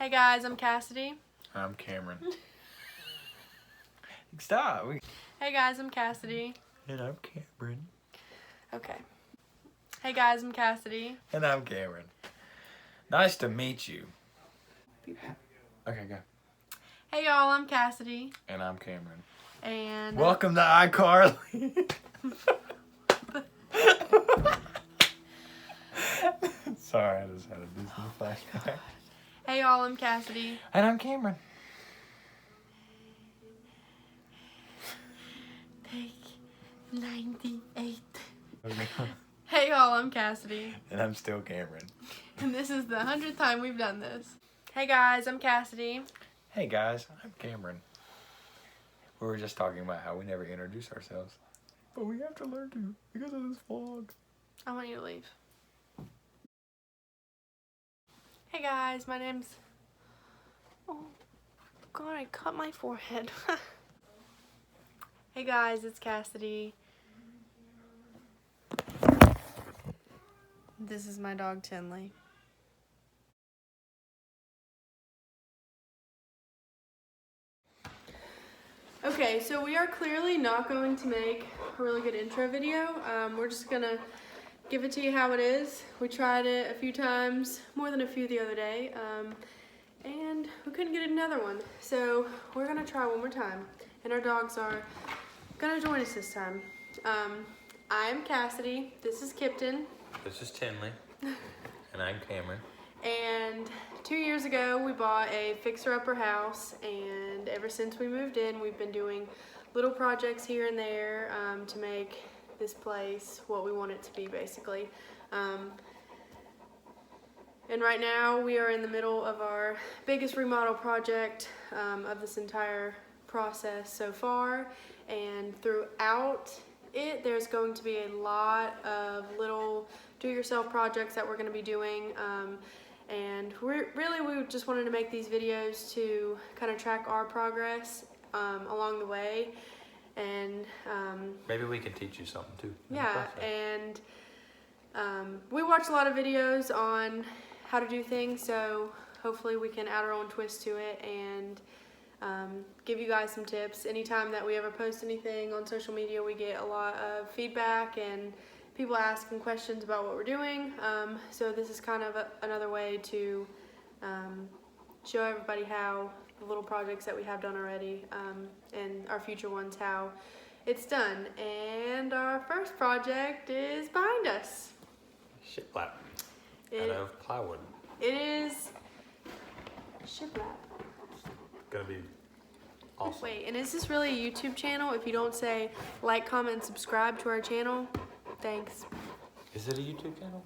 Hey guys, I'm Cassidy. I'm Cameron. Stop. Hey guys, I'm Cassidy. And I'm Cameron. Okay. Hey guys, I'm Cassidy. And I'm Cameron. Nice to meet you. Okay, go. Hey y'all, I'm Cassidy. And I'm Cameron. And welcome to iCarly. Sorry, I just had a Disney flashback. Hey y'all, I'm Cassidy. And I'm Cameron. Take 98. Okay. Hey y'all, I'm Cassidy. And I'm still Cameron. And this is the 100th time we've done this. Hey guys, I'm Cassidy. Hey guys, I'm Cameron. We were just talking about how we never introduce ourselves. But we have to learn to because of this vlog. I want you to leave. Hey guys, my name's... Oh, God, I cut my forehead. Hey guys, it's Cassidy. This is my dog, Tinley. Okay, so we are clearly not going to make a really good intro video. We're just gonna give it to you how it is. We tried it a few times, more than a few the other day, and we couldn't get another one. So we're gonna try one more time, and our dogs are gonna join us this time. I'm Cassidy, this is Kipton. This is Tinley. And I'm Cameron. And 2 years ago, we bought a fixer-upper house, and ever since we moved in, we've been doing little projects here and there to make this place what we want it to be, basically. And right now, we are in the middle of our biggest remodel project of this entire process so far, and throughout it, there's going to be a lot of little do-it-yourself projects that we're going to be doing. And we just wanted to make these videos to kind of track our progress along the way, and maybe we can teach you something too. Yeah, and we watch a lot of videos on how to do things, so hopefully we can add our own twist to it and give you guys some tips. Anytime that we ever post anything on social media, we get a lot of feedback and people asking questions about what we're doing, so this is kind of another way to show everybody how the little projects that we have done already and our future ones, how it's done. And our first project is behind us. Shiplap out of plywood. It is shiplap. Gonna be awesome. Wait, and is this really a YouTube channel? If you don't say like, comment, and subscribe to our channel, thanks. Is it a YouTube channel?